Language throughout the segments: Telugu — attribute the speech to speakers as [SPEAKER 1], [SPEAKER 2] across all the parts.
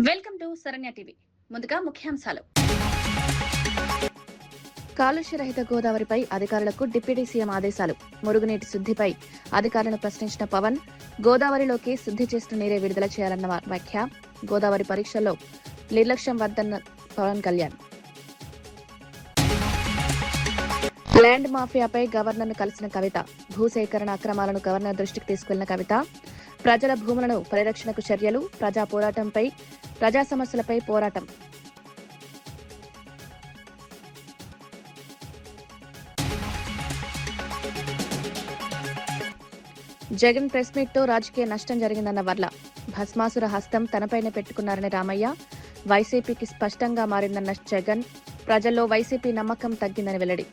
[SPEAKER 1] Welcome to Saranya TV. ముందుగా ముఖ్యాంశాలు.
[SPEAKER 2] కాలుష్య రహిత గోదావరిపై అధికారులకు డిప్యూటీ సీఎం ఆదేశాలు. మురుగునీటి శుద్దిపై అధికారులను ప్రశ్నించిన పవన్, గోదావరిలోకి శుద్ది చేసిన నీరే విడుదల చేయాలన్న వ్యాఖ్య. గోదావరి పరీక్షల్లో నిర్లక్ష్యం వద్దన్న పవన్ కళ్యాణ్. ల్యాండ్ మాఫియాపై గవర్నర్ను కలిసిన కవిత. భూసేకరణ అక్రమాలను గవర్నర్ దృష్టికి తీసుకెళ్లిన కవిత, ప్రజల భూములను పరిరక్షణకు చర్యలు, ప్రజా సమస్యలపై పోరాటం. జగన్ ప్రెస్ మీట్ తో రాజకీయ నష్టం జరిగిందన్న వర్ల. భస్మాసుర హస్తం తనపైనే పెట్టుకున్నారని రామయ్య. వైసీపీకి స్పష్టంగా మారిందన్న జగన్. ప్రజల్లో వైసీపీ నమ్మకం తగ్గిందని వెల్లడి.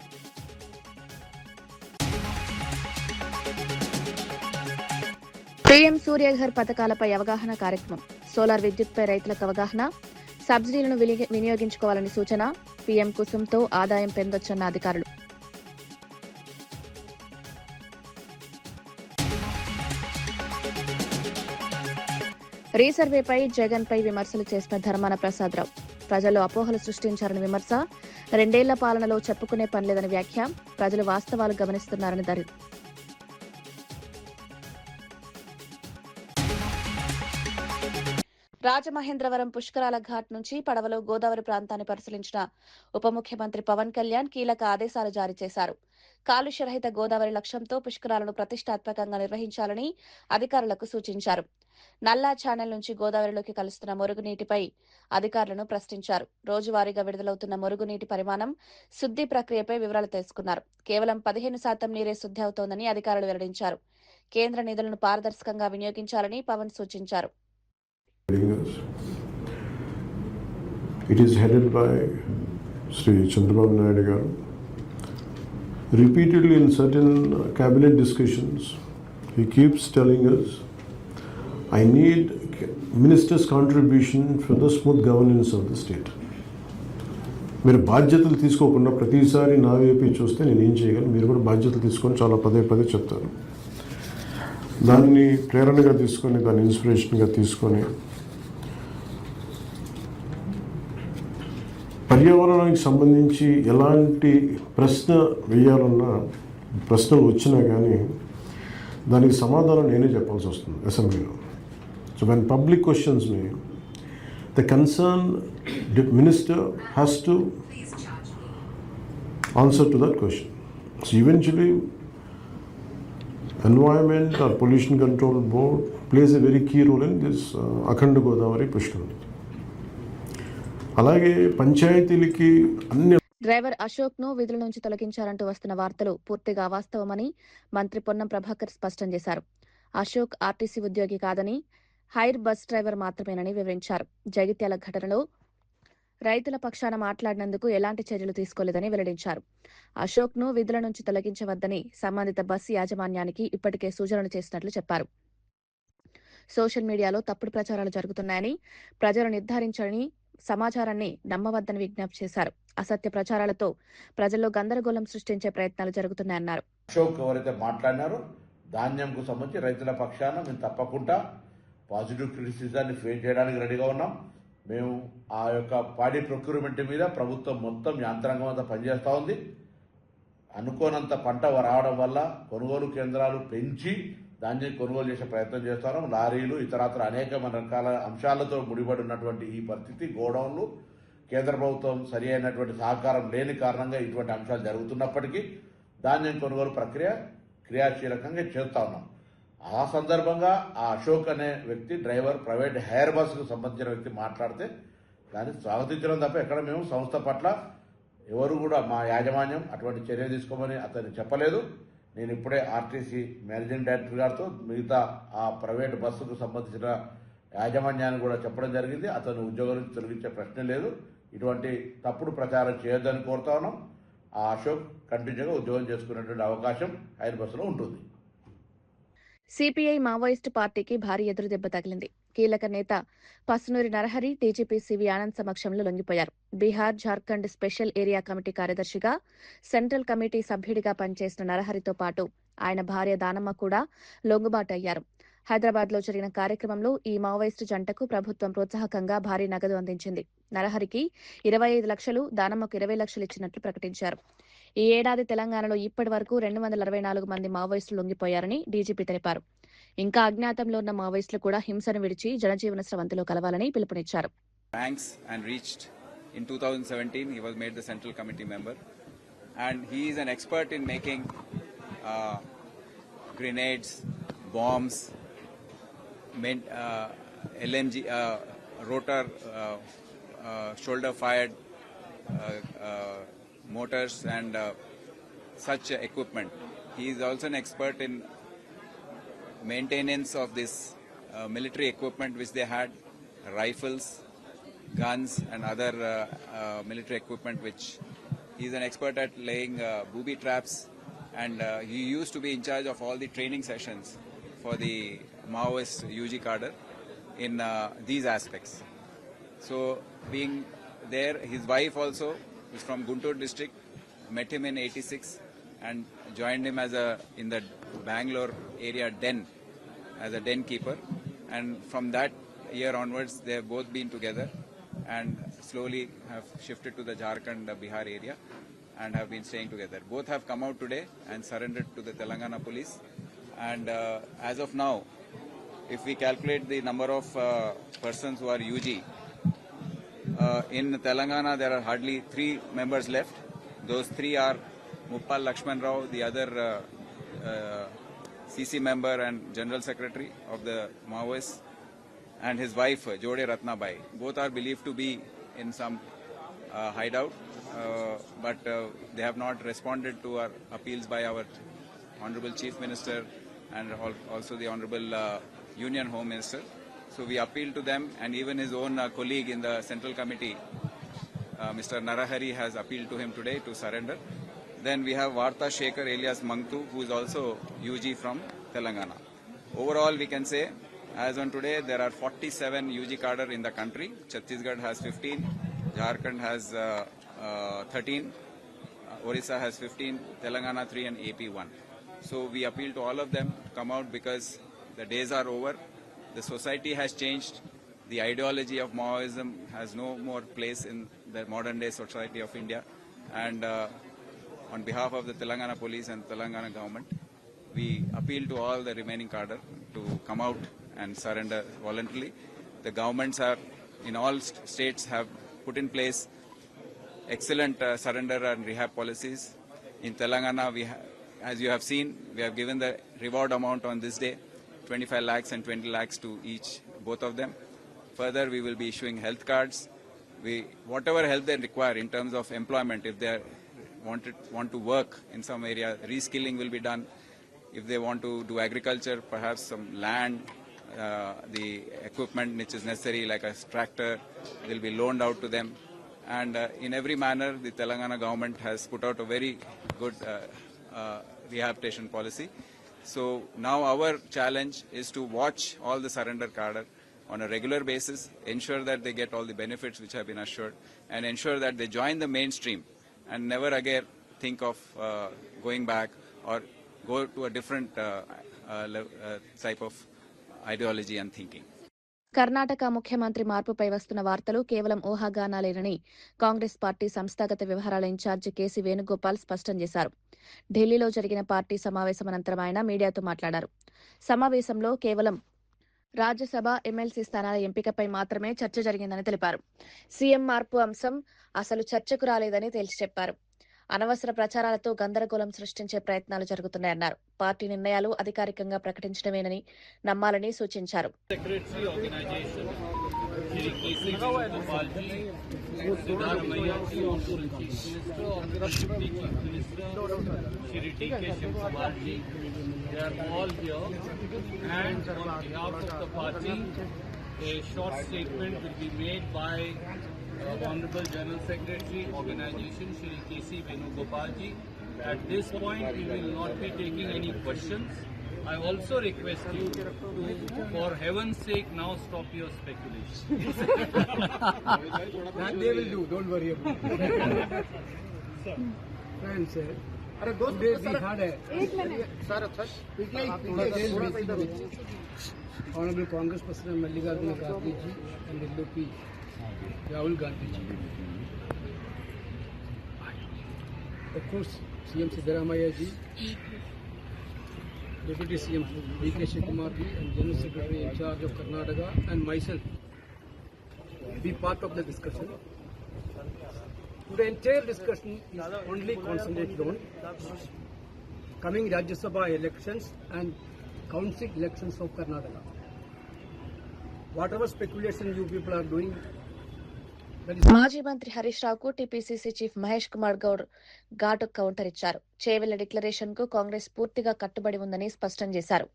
[SPEAKER 2] పీఎం సూర్యఘర్ పథకాలపై అవగాహన కార్యక్రమం. సోలార్ విద్యుత్పై రైతులకు అవగాహన. సబ్సిడీలను వినియోగించుకోవాలని సూచన. పీఎం కుసుమ్తో ఆదాయం పెందొచ్చన్న అధికారులు. రీసర్వేపై జగన్ పై విమర్శలు చేసిన ధర్మాన ప్రసాదరావు. ప్రజల్లో అపోహలు సృష్టించారని విమర్శ. 2 ఏళ్ల పాలనలో చెప్పుకునే పనిలేదని వ్యాఖ్య. ప్రజలు వాస్తవాలు గమనిస్తున్నారని దరి. రాజమహేంద్రవరం పుష్కరాల ఘాట్ నుంచి పడవలో గోదావరి ప్రాంతాన్ని పరిశీలించిన ఉప ముఖ్యమంత్రి పవన్ కళ్యాణ్ కీలక ఆదేశాలు జారీ చేశారు. కాలుష్యరహిత గోదావరి లక్ష్యంతో పుష్కరాలను ప్రతిష్టాత్మకంగా నిర్వహించాలని అధికారులకు సూచించారు. నల్లా ఛానల్ నుంచి గోదావరిలోకి కలుస్తున్న మురుగునీటిపై అధికారులను ప్రశ్నించారు. రోజువారీగా విడుదలవుతున్న మురుగునీటి పరిమాణం, శుద్ది ప్రక్రియపై వివరాలు తెలుసుకున్నారు. కేవలం 15% నీరే శుద్ది అవుతోందని అధికారులు వెల్లడించారు. కేంద్ర నిధులను పారదర్శకంగా వినియోగించాలని పవన్ సూచించారు.
[SPEAKER 3] It is headed by Sri Chandrababu Naidu garu. Repeatedly in certain cabinet discussions, he keeps telling us, I need minister's contribution for the smooth governance of the state. మీరు బాధ్యతలు తీసుకోకుండా ప్రతిసారి నా వైపు చూస్తే నేను ఏం చేయగలను, మీరు కూడా బాధ్యతలు తీసుకొని చాలా పదే చెప్తారు. దాన్ని ప్రేరణగా తీసుకొని, దాన్ని ఇన్స్పిరేషన్గా తీసుకొని పర్యావరణానికి సంబంధించి ఎలాంటి ప్రశ్న వేయాలన్నా ప్రశ్నలు వచ్చినా కానీ దానికి సమాధానం నేనే చెప్పాల్సి వస్తుంది అసెంబ్లీలో. So when public questions me, the concern minister has to answer to that question. So eventually environment or pollution control board plays a very key role in this Akhanda Godavari Pushkaram. అలాగే పంచాయతీలకి అన్ని.
[SPEAKER 2] డ్రైవర్ అశోక్ ను విధుల నుంచి తొలగించారంటూ వస్తున్న వార్తలు పూర్తిగా అవాస్తవమని మంత్రి పొన్నం ప్రభాకర్ స్పష్టం చేశారు. అశోక్ ఆర్టీసీ ఉద్యోగి కాదని, హైర్ బస్ డ్రైవర్ మాత్రమేనని వివరించారు. జగిత్యాల ఘటనలో రైతుల పక్షాన మాట్లాడినందుకు ఎలాంటి చర్యలు తీసుకోలేదని వెల్లడించారు. అశోక్ ను విధుల నుంచి తొలగించవద్దని సంబంధిత బస్సు యాజమాన్యానికి ఇప్పటికే సూచనలు చేసినట్లు చెప్పారు. సోషల్ మీడియాలో తప్పుడు ప్రచారాలు జరుగుతున్నాయని, ప్రజలు నిర్ధారించని సమాచారాన్ని నమ్మవద్దని విజ్ఞప్తి చేశారు. అసత్య ప్రచారాలతో ప్రజల్లో గందరగోళం సృష్టించే ప్రయత్నాలు జరుగుతున్నాయన్నారు.
[SPEAKER 4] అశోక్ ఎవరైతే మాట్లాడినారో ధాన్యంకు సంబంధించి రైతుల పక్షాన మేము తప్పకుండా పాజిటివ్ క్రిటిసిజాన్ని ఫేస్ చేయడానికి రెడీగా ఉన్నాం. మేము ఆ యొక్క పాడి ప్రొక్యూర్మెంట్ మీద ప్రభుత్వం మొత్తం యంత్రాంగం అంతా పనిచేస్తూ ఉంది. అనుకోనంత పంట రావడం వల్ల కొనుగోలు కేంద్రాలు పెంచి ధాన్యం కొనుగోలు చేసే ప్రయత్నం చేస్తాను. లారీలు ఇతరత్ర అనేక రకాల అంశాలతో ముడిపడి ఉన్నటువంటి ఈ పరిస్థితి, గోడౌన్లు, కేంద్ర ప్రభుత్వం సరి అయినటువంటి సహకారం లేని కారణంగా ఇటువంటి అంశాలు జరుగుతున్నప్పటికీ ధాన్యం కొనుగోలు ప్రక్రియ క్రియాశీలకంగా చేస్తూ ఉన్నాం. ఆ సందర్భంగా ఆ అశోక్ అనే వ్యక్తి డ్రైవర్, ప్రైవేట్ హైర్ బస్సుకు సంబంధించిన వ్యక్తి మాట్లాడితే దాన్ని స్వాగతించడం తప్ప ఎక్కడ మేము సంస్థ పట్ల ఎవరు కూడా మా యాజమాన్యం అటువంటి చర్య తీసుకోమని అతన్ని చెప్పలేదు. నేను ఇప్పుడే ఆర్టీసీ మేనేజింగ్ డైరెక్టర్ గారితో మిగతా ఆ ప్రైవేట్ బస్సుకు సంబంధించిన యాజమాన్యాన్ని కూడా చెప్పడం జరిగింది. అతను ఉద్యోగం నుంచి తొలగించే ప్రశ్న లేదు. ఇటువంటి తప్పుడు ప్రచారం చేయొద్దని కోరుతా ఉన్నాం. ఆ అశోక్ కంటిన్యూగా ఉద్యోగం చేసుకునేటువంటి అవకాశం హైర్ బస్సులో ఉంటుంది.
[SPEAKER 2] సిపిఐ మావోయిస్టు పార్టీకి భారీ ఎదురుదెబ్బ తగిలింది. కీలక నేత పసునూరి నరహరి డీజీపీ సివి ఆనంద్ సమక్షంలో లొంగిపోయారు. Bihar, Jharkhand special area committee కార్యదర్శిగా, సెంట్రల్ కమిటీ సభ్యుడిగా పనిచేసిన నరహరితో పాటు ఆయన భార్య దానమ్మ కూడా లొంగుబాటు అయ్యారు. హైదరాబాద్లో జరిగిన కార్యక్రమంలో ఈ మావోయిస్టు జంటకు ప్రభుత్వం ప్రోత్సాహకంగా భారీ నగదు అందించింది. నరహరికి 25 లక్షలు, దానమ్మకు 20 లక్షలు ఇచ్చినట్లు ప్రకటించారు. ఈ ఏడాది తెలంగాణలో ఇప్పటి వరకు 264 మంది మావోయిస్టులు లొంగిపోయారని డీజీపీ తెలిపారు. ఇంకా అజ్ఞాతంలో ఉన్న మావోయిస్టులు కూడా హింసను విడిచి జనజీవన స్రవంతిలో కలవాలని పిలుపునిచ్చారు.
[SPEAKER 5] Ranks and reached in 2017. He was made the Central Committee member, and he is an expert in making grenades, bombs, LMG, rotor, shoulder-fired motors, and such equipment. He is also an expert in maintenance of this military equipment which they had, rifles, guns and other military equipment, which he is an expert at laying booby traps, and he used to be in charge of all the training sessions for the Maoist UG cadre in these aspects. So being there, his wife also is from Guntur district, met him in 86 and joined him as in the Bangalore area den as a den keeper, and from that year onwards they have both been together and slowly have shifted to the Jharkhand, Bihar area and have been staying together. Both have come out today and surrendered to the Telangana police, and as of now, if we calculate the number of persons who are UG, in Telangana there are hardly 3 members left. Those 3 are Muppal Lakshman Rao, the other CC member and General Secretary of the Maoists, and his wife Jode Ratnabai. Both are believed to be in some hideout, but they have not responded to our appeals by our Honorable Chief Minister and also the Honorable Union Home Minister. So we appeal to them, and even his own colleague in the Central Committee, Mr. Narahari, has appealed to him today to surrender. Then we have Vartha Shekhar alias Mangtu, who is also UG from Telangana. Overall, we can say, as on today, there are 47 UG cadre in the country. Chhattisgarh has 15, Jharkhand has 13, Orissa has 15, Telangana 3 and AP 1. So we appeal to all of them to come out, because the days are over. The society has changed. The ideology of Maoism has no more place in the modern day society of India. And on behalf of the Telangana police and Telangana government, we appeal to all the remaining cadre to come out and surrender voluntarily. The governments are in all states have put in place excellent surrender and rehab policies. In Telangana, as you have seen, we have given the reward amount on this day, 25 lakhs and 20 lakhs to both of them. Further, we will be issuing health cards. Whatever help they require in terms of employment, if they want to work in some area, reskilling will be done. If they want to do agriculture, perhaps some land, the equipment which is necessary, like a tractor, will be loaned out to them. And in every manner, the Telangana government has put out a very good rehabilitation policy. So now our challenge is to watch all the surrender cadre on a regular basis, ensure that they get all the benefits which have been assured, and ensure that they join the mainstream and never again think of going back or go to a different type of ideology and thinking.
[SPEAKER 2] Karnataka ముఖ్యమంత్రి మార్పుపై వస్తున్న వార్తలు కేవలం ఊహాగానాలేనని కాంగ్రెస్ పార్టీ సంస్థాగత వ్యవహారాల ఇన్ఛార్జి కేసీ వేణుగోపాల్ స్పష్టం చేశారు. ఢిల్లీలో జరిగిన పార్టీ సమావేశం అనంతరం ఆయన మీడియాతో మాట్లాడారు. సమావేశంలో కేవలం రాజ్యసభ, ఎమ్మెల్సీ స్థానాల ఎంపికపై మాత్రమే చర్చ జరిగిందని తెలిపారు. సీఎం మార్పు అంశం అసలు చర్చకు రాలేదని తేల్చి చెప్పారు. అనవసర ప్రచారాలతో గందరగోళం సృష్టించే ప్రయత్నాలు జరుగుతున్నాయన్నారు. పార్టీ నిర్ణయాలు అధికారికంగా ప్రకటించడమేనని నమ్మాలని సూచించారు.
[SPEAKER 6] A short statement will be made by Honorable General Secretary, Organization, Shri K.C. Venugopal ji. At this point, we will not be taking any questions. I also request you to, for heaven's sake, now stop your speculation.
[SPEAKER 7] That they will do, don't worry about it. Friends, Today we had a Honorable Congress President Mallikarjuna Kharge ji and LOP Rahul Gandhi ji. Of course, CM Siddaramaiah ji, Deputy CM D.K. Shivakumar ji and General Secretary in charge of Karnataka and myself be part of the discussion. The entire discussion is only concentrated on coming Rajya Sabha elections and council elections of Karnataka. Whatever speculation you people are doing, that is
[SPEAKER 2] మాజీ మంత్రి హరీష్ రావుకు టీపీసీసీ చీఫ్ మహేష్ కుమార్ గౌడ్ ఘాటు కౌంటర్ ఇచ్చారు. చేవెళ్ల డిక్లరేషన్ కు కాంగ్రెస్ పూర్తిగా కట్టుబడి ఉందని స్పష్టం చేశారు.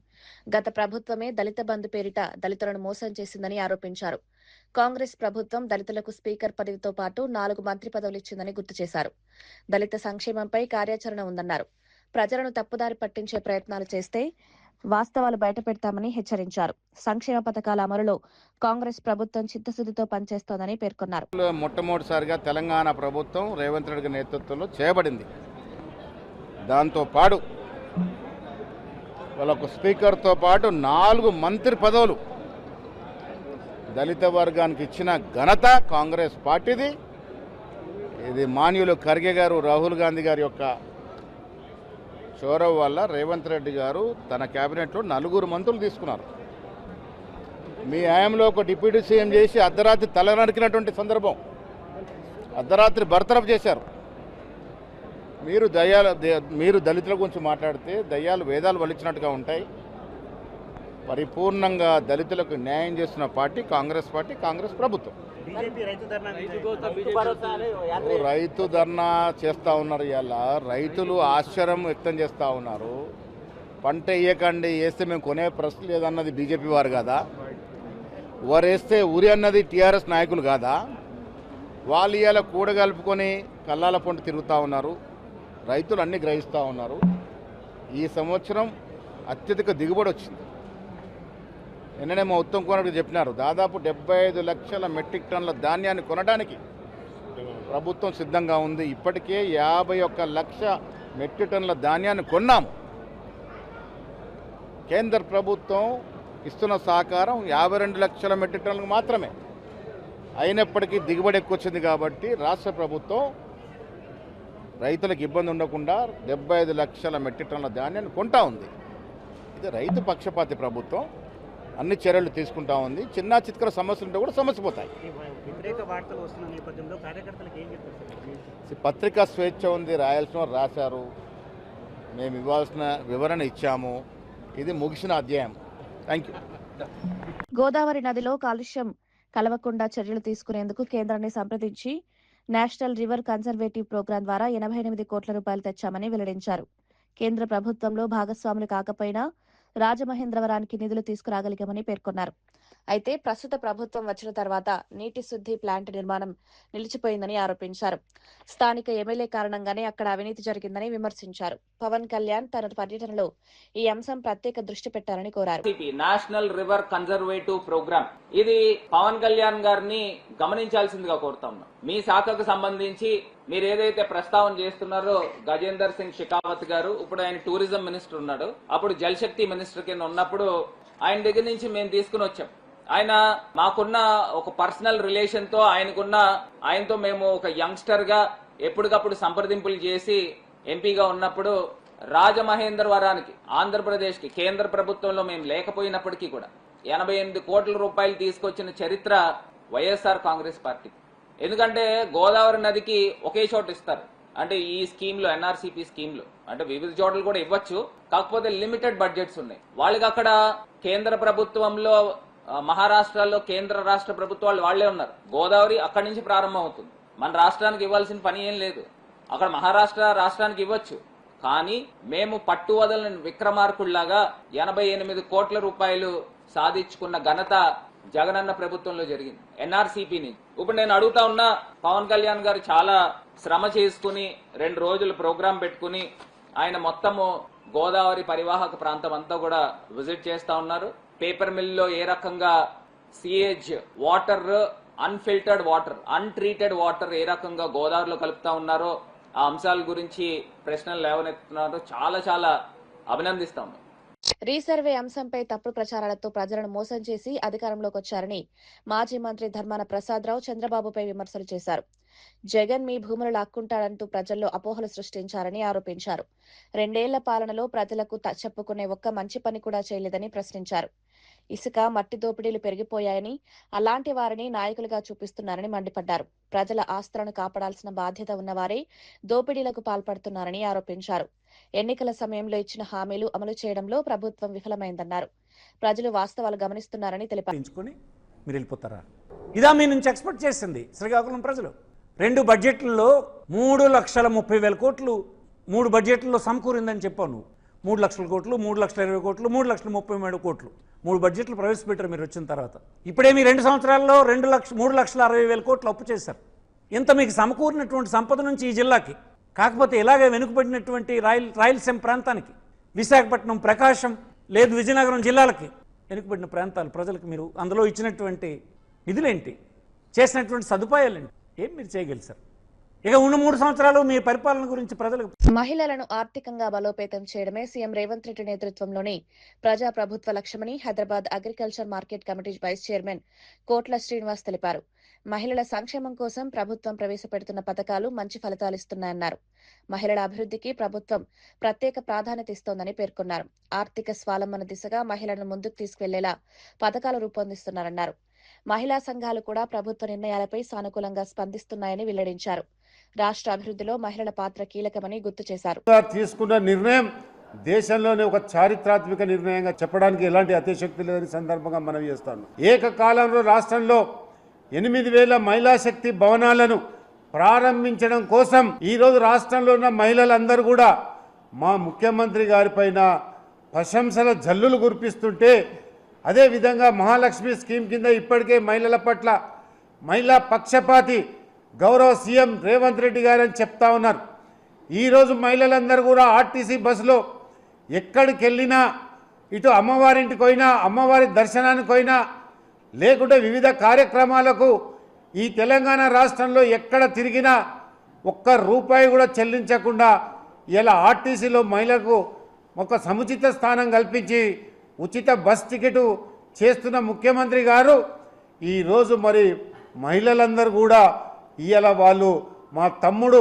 [SPEAKER 2] గత ప్రభుత్వమే దళిత బంధు పేరిట దళితులను మోసం చేసిందని ఆరోపించారు. కాంగ్రెస్ ప్రభుత్వం దళితులకు స్పీకర్ పదవితో పాటు 4 మంత్రి పదవులు ఇచ్చిందని గుర్తు చేశారు. దళిత సంక్షేమంపై కార్యాచరణ ఉందన్నారు. ప్రజలను తప్పుదారి పట్టించే ప్రయత్నాలు చేస్తే వాస్తవాలు బయటపెడతామని హెచ్చరించారు. సంక్షేమ పథకాల అమలులో కాంగ్రెస్ ప్రభుత్వం చిత్తశుద్ధితో పనిచేస్తోందని పేర్కొన్నారు.
[SPEAKER 8] మొట్టమొదటిసారిగా తెలంగాణ ప్రభుత్వం రేవంత్ రెడ్డి నేతృత్వంలో చేయబడింది. దాంతో పాటు వాళ్ళకు స్పీకర్తో పాటు 4 మంత్రి పదవులు దళిత వర్గానికి ఇచ్చిన ఘనత కాంగ్రెస్ పార్టీది. ఇది మాన్యులు ఖర్గే గారు, రాహుల్ గాంధీ గారి యొక్క చొరవ వల్ల రేవంత్ రెడ్డి గారు తన కేబినెట్లో 4 మంత్రులు తీసుకున్నారు. మీ హయాంలో ఒక డిప్యూటీ సీఎం చేసి అర్ధరాత్రి తల నరికినటువంటి సందర్భం, అర్ధరాత్రి బర్తరఫ్ చేశారు. మీరు దళితుల గురించి మాట్లాడితే దయ్యాలు వేదాలు వలిచినట్టుగా ఉంటాయి. పరిపూర్ణంగా దళితులకు న్యాయం చేస్తున్న పార్టీ కాంగ్రెస్ పార్టీ, కాంగ్రెస్ ప్రభుత్వం. రైతు ధర్నా చేస్తూ ఉన్నారు. ఇలా రైతులు ఆశ్చర్యం వ్యక్తం చేస్తూ ఉన్నారు. పంట వేయకండి, వేస్తే మేము కొనే ప్రశ్న లేదన్నది బీజేపీ వారు కాదా? వారు వేస్తే ఊరి అన్నది టీఆర్ఎస్ నాయకులు కాదా? వాళ్ళు ఇలా కూడగలుపుకొని కల్లాల పంట తిరుగుతూ ఉన్నారు. రైతులు అన్నీ గ్రహిస్తూ ఉన్నారు. ఈ సంవత్సరం అత్యధిక దిగుబడి వచ్చింది. నిన్ననే మా ఉత్తమ్ కుమార్ రెడ్డి చెప్పినారు, దాదాపు 75 లక్షల మెట్రిక్ టన్నుల ధాన్యాన్ని కొనడానికి ప్రభుత్వం సిద్ధంగా ఉంది. ఇప్పటికే 51 లక్ష మెట్రిక్ టన్నుల ధాన్యాన్ని కొన్నాము. కేంద్ర ప్రభుత్వం ఇస్తున్న సహకారం 52 లక్షల మెట్రిక్ టన్నులకు మాత్రమే. అయినప్పటికీ దిగుబడి ఎక్కువ వచ్చింది కాబట్టి రాష్ట్ర ప్రభుత్వం రైతులకు ఇబ్బంది ఉండకుండా 75 లక్షల మెట్రిక్ టన్నుల ధాన్యాన్ని కొంటా ఉంది. ఇది రైతు పక్షపాతి ప్రభుత్వం. అన్ని చర్యలు తీసుకుంటా ఉంది. చిన్న చిత్కర సమస్యలు ఉంటే కూడా సమస్య పోతాయి. పత్రికా స్వేచ్ఛ ఉంది, రాయాల్సిన రాశారు, మేము ఇవ్వాల్సిన వివరణ ఇచ్చాము. ఇది ముగిసిన అధ్యాయం. Thank you.
[SPEAKER 2] గోదావరి నదిలో కాలుష్యం కలవకుండా చర్యలు తీసుకునేందుకు కేంద్రాన్ని సంప్రదించి నేషనల్ రివర్ కన్జర్వేటివ్ ప్రోగ్రాం ద్వారా 88 కోట్ల రూపాయలు తెచ్చామని వెల్లడించారు. కేంద్ర ప్రభుత్వంలో భాగస్వాములు కాకపోయినా రాజమహేంద్రవరానికి నిధులు తీసుకురాగలిగామని పేర్కొన్నారు. అయితే ప్రస్తుత ప్రభుత్వం వచ్చిన తర్వాత నీటి శుద్ధి ప్లాంట్ నిర్మాణం నిలిచిపోయిందని ఆరోపించారు. స్థానిక ఎమ్మెల్యే కారణంగానే అక్కడ అవినీతి జరిగిందని విమర్శించారు. పవన్ కళ్యాణ్ తన పర్యటనలో ఈ అంశం ప్రత్యేక దృష్టి పెట్టారని కోరారు.
[SPEAKER 9] నేషనల్ రివర్ కన్జర్వేటివ్ ప్రోగ్రామ్ ఇది పవన్ కళ్యాణ్ గారిని గమనించాల్సిందిగా కోరుతా ఉన్నాం. మీ శాఖకు సంబంధించి మీరు ఏదైతే ప్రస్తావన చేస్తున్నారో గజేందర్ సింగ్ షెకావత్ గారు, ఇప్పుడు ఆయన టూరిజం మినిస్టర్ ఉన్నాడు, అప్పుడు జల్ శక్తి మినిస్టర్ కింద ఉన్నప్పుడు ఆయన దగ్గర నుంచి మేము తీసుకుని వచ్చాం. ఆయన మాకున్న ఒక పర్సనల్ రిలేషన్ తో ఆయనతో మేము ఒక యంగ్స్టర్ గా ఎప్పటికప్పుడు సంప్రదింపులు చేసి ఎంపీగా ఉన్నప్పుడు రాజమహేంద్రవరానికి ఆంధ్రప్రదేశ్ కి కేంద్ర ప్రభుత్వంలో మేము లేకపోయినప్పటికీ కూడా 88 కోట్ల రూపాయలు తీసుకొచ్చిన చరిత్ర వైఎస్ఆర్ కాంగ్రెస్ పార్టీ. ఎందుకంటే గోదావరి నదికి ఒకే చోట ఇస్తారు, అంటే ఈ స్కీమ్ లో ఎన్ఆర్సీపీ స్కీమ్ లో అంటే వివిధ చోట్ల కూడా ఇవ్వచ్చు, కాకపోతే లిమిటెడ్ బడ్జెట్స్ ఉన్నాయి. వాళ్ళకి అక్కడ కేంద్ర ప్రభుత్వంలో మహారాష్ట్రలో కేంద్ర రాష్ట్ర ప్రభుత్వాలు వాళ్లే ఉన్నారు. గోదావరి అక్కడి నుంచి ప్రారంభం అవుతుంది. మన రాష్ట్రానికి ఇవ్వాల్సిన పని ఏం లేదు. అక్కడ మహారాష్ట్ర రాష్ట్రానికి ఇవ్వచ్చు. కానీ మేము పట్టు వదలని విక్రమార్కుల్లాగా 88 కోట్ల రూపాయలు సాధించుకున్న ఘనత జగనన్న ప్రభుత్వంలో జరిగింది ఎన్ఆర్సీపీ నుంచి. ఇప్పుడు నేను అడుగుతా ఉన్నా, పవన్ కళ్యాణ్ గారు చాలా శ్రమ చేసుకుని 2 రోజులు ప్రోగ్రాం పెట్టుకుని ఆయన మొత్తము గోదావరి పరివాహక ప్రాంతం అంతా కూడా విజిట్ చేస్తా ఉన్నారు. పేపర్ మిల్ లో ఏ రకంగా sewage water, unfiltered water, untreated water ఏ రకంగా గోదావరిలో కలుపుతా ఉన్నారో ఆ అంశాల గురించి ప్రశ్నలు లేవనెత్తుతున్నారో చాలా చాలా అభినందిస్తాం.
[SPEAKER 2] రీసర్వే అంశంపై తప్పుడు ప్రచారాలతో ప్రజలను మోసం చేసి అధికారంలోకి వచ్చారని మాజీ మంత్రి ధర్మాన ప్రసాదరావు చంద్రబాబుపై విమర్శలు చేశారు. జగన్ మీ భూములు లాక్కుంటాడంటూ ప్రజల్లో అపోహలు సృష్టించారని ఆరోపించారు. 2 ఏళ్ల పాలనలో ప్రజలకు చెప్పుకునే ఒక్క మంచి పని కూడా చేయలేదని ప్రశ్నించారు. ఇసుక, మట్టి దోపిడీలు పెరిగిపోయాయని, అలాంటి వారిని నాయకులుగా చూపిస్తున్నారని మండిపడ్డారు. ప్రజల ఆస్తులను కాపాడాల్సిన బాధ్యత ఉన్నవారే దోపిడీలకు పాల్పడుతున్నారని ఆరోపించారు. ఎన్నికల సమయంలో ఇచ్చిన హామీలు అమలు చేయడంలో ప్రభుత్వం విఫలమైందన్నారు. ప్రజలు వాస్తవాలు గమనిస్తున్నారని తెలిపారు.
[SPEAKER 10] మీరు వెళ్ళిపోతారా? ఇదా మీ నుంచి ఎక్స్పెక్ట్ చేసింది శ్రీకాకుళం ప్రజలు. 2 బడ్జెట్లలో 3,30,000 కోట్లు 3 బడ్జెట్లలో సమకూరిందని చెప్పాను. 3 లక్షల కోట్లు, 3,20,000 కోట్లు, 3,33,000 కోట్లు 3 బడ్జెట్లు ప్రవేశపెట్టారు మీరు వచ్చిన తర్వాత. ఇప్పుడే మీ 2 సంవత్సరాల్లో 3,60,000 కోట్లు అప్పు చేశారు. ఇంత మీకు సమకూరినటువంటి సంపద నుంచి ఈ జిల్లాకి, కాకపోతే ఇలాగే వెనుకబడినటువంటి రాయలసీమ ప్రాంతానికి, విశాఖపట్నం, ప్రకాశం లేదు విజయనగరం జిల్లాలకి వెనుకబడిన ప్రాంతాలు ప్రజలకు మీరు అందులో ఇచ్చినటువంటి నిధులేంటి, చేసినటువంటి సదుపాయాలేంటి, ఏం మీరు చేయగలిగారు? ఇక ఉన్న 3 సంవత్సరాలు మీ పరిపాలన గురించి ప్రజలకు.
[SPEAKER 2] మహిళలను ఆర్థికంగా బలోపేతం చేయడమే సీఎం రేవంత్ రెడ్డి నేతృత్వంలోని ప్రజాప్రభుత్వ లక్ష్యమని Hyderabad agriculture market committee vice chairman Kotla Srinivas తెలిపారు. మహిళల సంక్షేమం కోసం ప్రభుత్వం ప్రవేశపెడుతున్న పథకాలు మంచి ఫలితాలిస్తున్నాయన్నారు. మహిళల అభివృద్ధికి ప్రభుత్వం ప్రత్యేక ప్రాధాన్యత ఇస్తోందని పేర్కొన్నారు. ఆర్థిక స్వావలంబన దిశగా మహిళలను ముందుకు తీసుకువెళ్లేలా పథకాలు రూపొందిస్తున్నారన్నారు. మహిళా సంఘాలు కూడా ప్రభుత్వ నిర్ణయాలపై సానుకూలంగా స్పందిస్తున్నాయని వెల్లడించారు. రాష్ట్ర అభివృద్ధిలో మహిళల పాత్ర కీలకమని గుర్తు చేశారు.
[SPEAKER 11] తీసుకున్న నిర్ణయం దేశంలోనే ఒక చారిత్రాత్మక నిర్ణయంగా చెప్పడానికి ఎలాంటి అతిశక్తి లేని సందర్భంగా మనవి చేస్తాను. ఏకకాలంలో రాష్ట్రంలో 8,000 మహిళా శక్తి భవనాలను ప్రారంభించడం కోసం ఈరోజు రాష్ట్రంలో ఉన్న మహిళలందరూ కూడా మా ముఖ్యమంత్రి గారిపైన ప్రశంసల జల్లులు కురిపిస్తుంటే, అదేవిధంగా మహాలక్ష్మి స్కీమ్ కింద ఇప్పటికే మహిళల పట్ల మహిళా పక్షపాతి గౌరవ సీఎం రేవంత్ రెడ్డి గారని చెప్తా ఉన్నారు. ఈరోజు మహిళలందరూ కూడా ఆర్టీసీ బస్సులో ఎక్కడికి వెళ్ళినా, ఇటు అమ్మవారింటికి పోయినా, అమ్మవారి దర్శనానికి పోయినా, లేకుంటే వివిధ కార్యక్రమాలకు ఈ తెలంగాణ రాష్ట్రంలో ఎక్కడ తిరిగినా ఒక్క రూపాయి కూడా చెల్లించకుండా ఇలా ఆర్టీసీలో మహిళలకు ఒక సముచిత స్థానం కల్పించి ఉచిత బస్ టికెట్ చేస్తున్న ముఖ్యమంత్రి గారు ఈరోజు మరి మహిళలందరూ కూడా ఇవాళ వాళ్ళు మా తమ్ముడు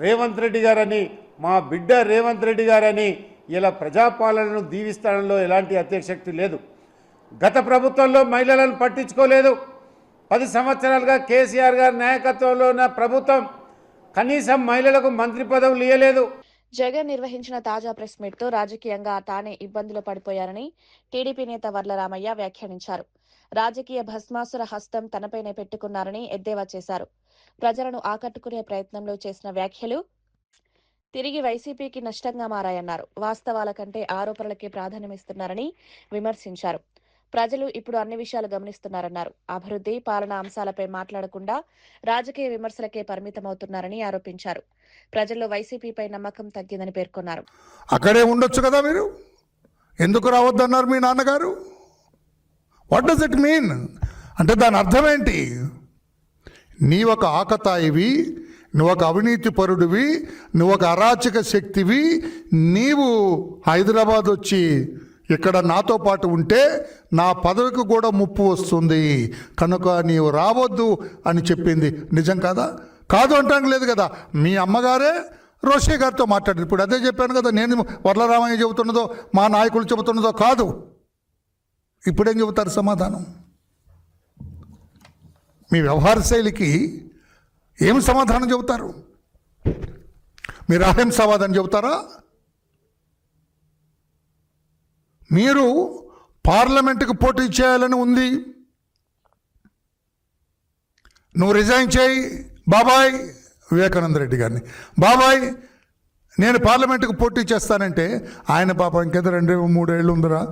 [SPEAKER 11] రేవంత్ రెడ్డి గారని, మా బిడ్డ రేవంత్ రెడ్డి గారని ఇలా ప్రజాపాలనను దీవిస్తాడంలో ఎలాంటి అత్యశక్తి లేదు. గత ప్రభుత్వంలో మహిళలను పట్టించుకోలేదు. 10 సంవత్సరాలుగా కేసీఆర్ గారి నాయకత్వంలో ఉన్న ప్రభుత్వం కనీసం మహిళలకు మంత్రి పదవులు ఇవ్వలేదు.
[SPEAKER 2] జగన్ నిర్వహించిన తాజా ప్రెస్ మీట్ తో రాజకీయంగా తానే ఇబ్బందులు పడిపోయారని టీడీపీ నేత వర్ల రామయ్య వ్యాఖ్యానించారు. రాజకీయ భస్మాసుర హస్తం తనపైనే పెట్టుకున్నారని ఎద్దేవా చేశారు. ప్రజలను ఆకట్టుకునే ప్రయత్నంలో చేసిన వ్యాఖ్యలు తిరిగి వైసీపీకి నష్టంగా మారాయన్నారు. వాస్తవాల కంటే ఆరోపణలకే ప్రాధాన్యమిస్తున్నారని విమర్శించారు. ప్రజలు ఇప్పుడు అన్ని విషయాలు గమనిస్తున్నారన్నారు. అభివృద్ధి, పాలనా అంశాలపై మాట్లాడకుండా రాజకీయ విమర్శలకే పరిమితమవుతున్నారని ఆరోపించారు. ప్రజల్లో వైసీపీపై నమ్మకం తగ్గిందని పేర్కొన్నారు.
[SPEAKER 12] అక్కడే ఉండొచ్చు కదా, మీరు ఎందుకు రావద్దన్నారు మీ నాన్నగారు? What does it mean? అంటే దాని అర్థం ఏంటి? నీ ఒక ఆకతాయివి, నువ్వు ఒక అవినీతి పరుడివి, నువ్వు ఒక అరాచక శక్తివి, నీవు హైదరాబాద్ వచ్చి ఇక్కడ నాతో పాటు ఉంటే నా పదవికి కూడా ముప్పు వస్తుంది, కనుక నీవు రావద్దు అని చెప్పింది నిజం కాదా? కాదు అంటాం లేదు కదా. మీ అమ్మగారే రోషే గారితో మాట్లాడారు. ఇప్పుడు అదే చెప్పాను కదా, నేను వర్లరామయ్య చెబుతున్నదో మా నాయకులు చెబుతున్నదో కాదు. ఇప్పుడేం చెబుతారు సమాధానం? మీ వ్యవహార శైలికి ఏం సమాధానం చెబుతారు? మీరు అహింసావాదని చెబుతారా? మీరు పార్లమెంటుకు పోటీ చేయాలని ఉంది, నువ్వు రిజైన్ చేయి బాబాయ్ వివేకానంద రెడ్డి గారిని. బాబాయ్ నేను పార్లమెంటుకు పోటీ చేస్తానంటే ఆయన పాప ఇంకెంత 2-3 ఏళ్ళు ఉందిరా,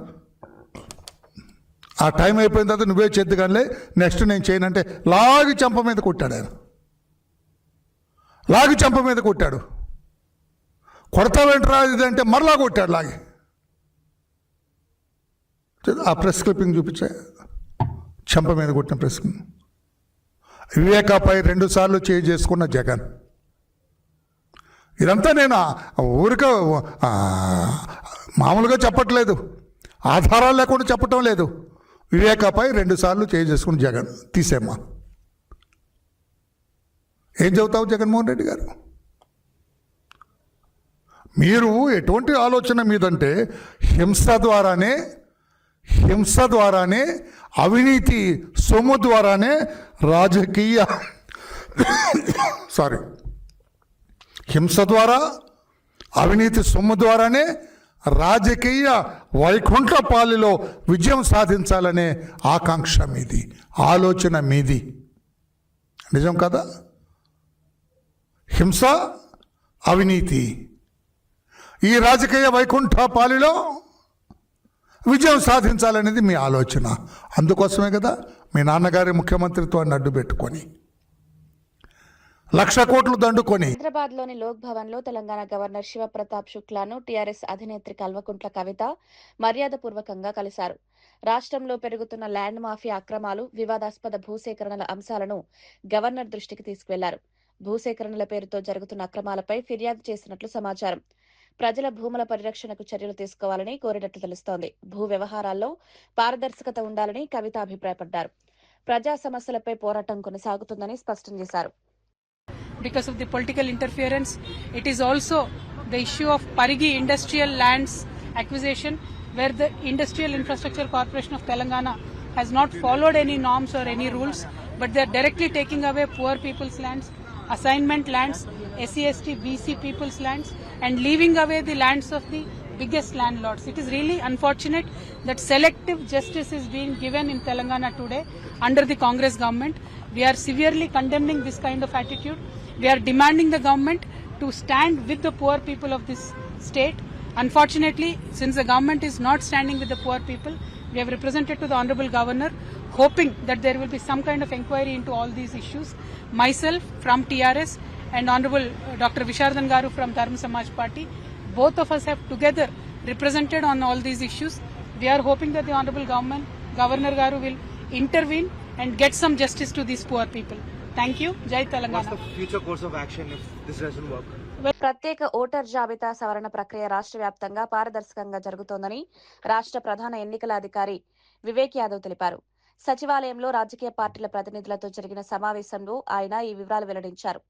[SPEAKER 12] ఆ టైం అయిపోయిన తర్వాత నువ్వే చేద్దు కానీ నెక్స్ట్ నేను చేయనంటే లాగి చెంప మీద కొట్టాడు. ఆయన లాగి చెంప మీద కొట్టాడు. కొడతావేంట్రా ఇదంటే మరలా కొట్టాడు లాగి. ఆ ప్రెస్ క్లిప్పింగ్ చూపించా, చెంప మీద కొట్టిన ప్రెస్. వివేకాపై 2 సార్లు చేసుకున్న జగన్ ఇదంతా నేను ఊరికే మామూలుగా చెప్పట్లేదు, ఆధారాలు లేకుండా చెప్పటం లేదు. వివేకాపై 2 సార్లు చేసుకుని జగన్ తీసేమ్మా. ఏం చెబుతావు జగన్మోహన్ రెడ్డి గారు? మీరు ఎటువంటి ఆలోచన మీదంటే హింస ద్వారానే అవినీతి సొమ్ము ద్వారానే రాజకీయ హింస ద్వారా అవినీతి సొమ్ము ద్వారానే రాజకీయ వైకుంఠపాలిలో విజయం సాధించాలనే ఆకాంక్ష మీది, ఆలోచన మీది. నిజం కదా? హింస, అవినీతి, ఈ రాజకీయ వైకుంఠపాలిలో విజయం సాధించాలనేది మీ ఆలోచన. అందుకోసమే కదా మీ నాన్నగారి ముఖ్యమంత్రిత్వాన్ని అడ్డు పెట్టుకొని 1,00,000 కోట్లు దండుకొని
[SPEAKER 2] హైదరాబాద్లోని లోక్ భవన్లో తెలంగాణ గవర్నర్ శివప్రతాప్ శుక్లాను టీఆర్ఎస్ అధినేత్రి కల్వకుంట్ల కవిత మర్యాదపూర్వకంగా కలిశారు. రాష్ట్రంలో పెరుగుతున్న ల్యాండ్ మాఫియా అక్రమాలు, వివాదాస్పద భూసేకరణల అంశాలను గవర్నర్ దృష్టికి తీసుకువెళ్లారు. భూసేకరణల పేరుతో జరుగుతున్న అక్రమాలపై ఫిర్యాదు చేసినట్లు సమాచారం. ప్రజల భూముల పరిరక్షణకు చర్యలు తీసుకోవాలని కోరినట్లు తెలుస్తోంది. భూ వ్యవహారాల్లో పారదర్శకత ఉండాలని కవిత అభిప్రాయపడ్డారు. ప్రజా సమస్యలపై పోరాటం కొనసాగుతుందని స్పష్టం చేశారు.
[SPEAKER 13] Because of the political interference, it is also the issue of Parigi industrial lands acquisition, where the Industrial Infrastructure Corporation of Telangana has not followed any norms or any rules, but they are directly taking away poor people's lands, assignment lands, SC/ST, BC people's lands, and leaving away the lands of the biggest landlords. It is really unfortunate that selective justice is being given in Telangana today under the Congress government. We are severely condemning this kind of attitude. We are demanding the government to stand with the poor people of this state. Unfortunately, since the government is not standing with the poor people, we have represented to the Honorable Governor, hoping that there will be some kind of inquiry into all these issues. Myself from TRS and Honorable Dr. Vishardhan Garu from Dharma Samaj Party, both of us have together represented on all these issues. We are hoping that the Honorable Governor Garu will intervene and get some justice to these poor people. Thank you. Jai Telangana.
[SPEAKER 14] What's the future course of action if this doesn't work?
[SPEAKER 2] ప్రత్యేక ఓటర్ జాబితా సవరణ ప్రక్రియ రాష్ట్ర వ్యాప్తంగా పారదర్శకంగా జరుగుతోందని రాష్ట్ర ప్రధాన ఎన్నికల అధికారి వివేక్ యాదవ్ తెలిపారు. సచివాలయంలో రాజకీయ పార్టీల ప్రతినిధులతో జరిగిన సమావేశంలో ఆయన ఈ వివరాలు వెల్లడించారు.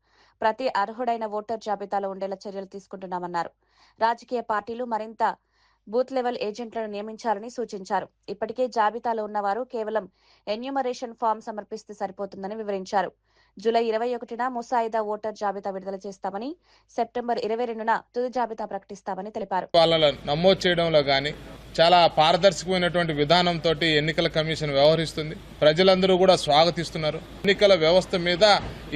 [SPEAKER 2] ప్రతి అర్హుడైన ఓటర్ జాబితాలో ఉండేలా చర్యలు తీసుకుంటున్నామన్నారు. రాజకీయ పార్టీలు మరింత బూత్ లెవెల్ ఏజెంట్లను నియమించాలని సూచించారు. ఇప్పటికే జాబితాలో ఉన్నవారు కేవలం ఎన్యూమరేషన్ ఫామ్ సమర్పిస్తే సరిపోతుందని వివరించారు. జూలై 21న ముసాయిదా ఓటర్ జాబితా విడుదల చేస్తామని, సెప్టెంబర్ 22న తుది జాబితా ప్రకటిస్తామని తెలిపారు.
[SPEAKER 15] వాళ్ళని నమోదు చేయడంలో గానీ చాలా పారదర్శకమైనటువంటి విధానంతో ఎన్నికల కమిషన్ వ్యవహరిస్తుంది. ప్రజలందరూ కూడా స్వాగతిస్తున్నారు. ఎన్నికల వ్యవస్థ మీద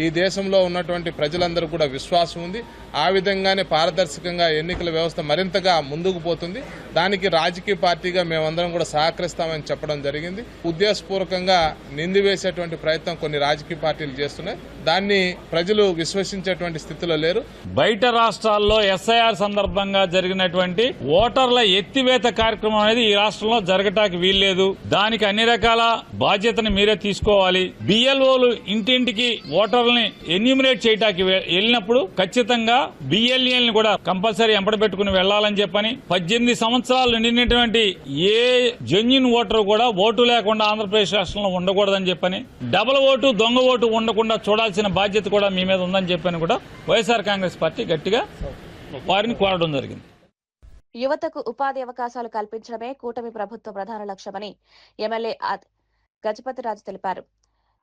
[SPEAKER 15] ఈ దేశంలో ఉన్నటువంటి ప్రజలందరూ కూడా విశ్వాసం ఉంది. ఆ విధంగానే పారదర్శకంగా ఎన్నికల వ్యవస్థ మరింతగా ముందుకు పోతుంది. దానికి రాజకీయ పార్టీగా మేమందరం కూడా సహకరిస్తామని చెప్పడం జరిగింది. ఉద్దేశపూర్వకంగా నిందివేసేటువంటి ప్రయత్నం కొన్ని రాజకీయ పార్టీలు చేస్తున్నాయి. దాన్ని ప్రజలు విశ్వసించేటువంటి స్థితిలో లేరు.
[SPEAKER 16] బయట రాష్ట్రాల్లో ఎస్ఐఆర్ సందర్భంగా జరిగినటువంటి ఓటర్ల ఎత్తివేత కార్యక్రమం అనేది ఈ రాష్ట్రంలో జరగటానికి వీల్లేదు. దానికి అన్ని రకాల బాధ్యతను మీరే తీసుకోవాలి. బిఎల్ఓలు ఇంటింటికి ఓటర్లని ఎన్యూమినేట్ చేయడానికి వెళ్ళినప్పుడు ఖచ్చితంగా బిఎల్ఏని కూడా కంపల్సరీ ఎంపడబెట్టుకుని వెళ్లాలని చెప్పని, 18 సంవత్సరాలు నిండినటువంటి ఏ జెన్యున్ ఓటర్ కూడా ఓటు లేకుండా ఆంధ్రప్రదేశ్ రాష్ట్రంలో ఉండకూడదని చెప్పని, డబుల్ ఓటు దొంగ ఓటు ఉండకుండా చూడాల్సిన బాధ్యత కూడా మీ మీద ఉందని చెప్పని కూడా వైఎస్ఆర్ కాంగ్రెస్ పార్టీ గట్టిగా వారిని కోరడం జరిగింది.
[SPEAKER 2] యువతకు ఉపాధి అవకాశాలు కల్పించడమే కూటమి ప్రభుత్వ ప్రధాన లక్ష్యమని ఎమ్మెల్యే గజపతిరాజు తెలిపారు.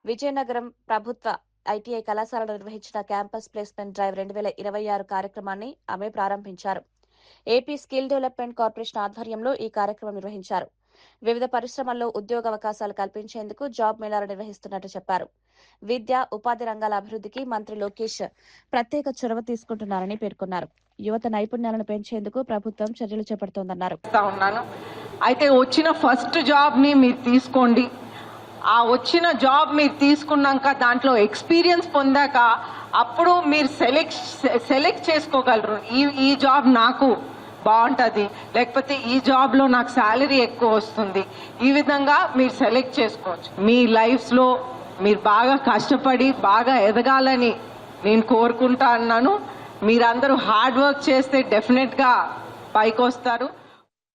[SPEAKER 2] విజయనగరం ప్రభుత్వ ఐటీఐ కళాశాలలో నిర్వహించిన క్యాంపస్ ప్లేస్మెంట్ డ్రైవ్ 2026 కార్యక్రమాన్ని ఆమె ప్రారంభించారు. ఏపీ స్కిల్ డెవలప్మెంట్ కార్పొరేషన్ ఆధ్వర్యంలో ఈ కార్యక్రమం నిర్వహించారు. వివిధ పరిశ్రమల్లో ఉద్యోగ అవకాశాలు కల్పించేందుకు జాబ్ మేళాలు నిర్వహిస్తున్నట్టు చెప్పారు. విద్య, ఉపాధి రంగాల అభివృద్ధికి మంత్రి లోకేష్ ప్రత్యేక చొరవ తీసుకుంటున్నారని పేర్కొన్నారు. యువత నైపుణ్యాలను పెంచేందుకు ప్రభుత్వం చర్యలు చేపడుతోందన్నారు.
[SPEAKER 17] అయితే వచ్చిన ఫస్ట్ జాబ్ ని మీరు తీసుకోండి. ఆ వచ్చిన జాబ్ మీరు తీసుకున్నాక దాంట్లో ఎక్స్పీరియన్స్ పొందాక అప్పుడు మీరు సెలెక్ట్ చేసుకోగలరు. ఈ జాబ్ నాకు బాగుంటుంది, లేకపోతే ఈ జాబ్ లో నాకు శాలరీ ఎక్కువ వస్తుంది. ఈ విధంగా మీరు సెలెక్ట్ చేసుకోవచ్చు. మీ లైఫ్ లో మీరు బాగా కష్టపడి బాగా ఎదగాలని నేను కోరుకుంటా అన్నాను. మీరందరూ హార్డ్ వర్క్ చేస్తే డెఫినెట్గా పైకి వస్తారు.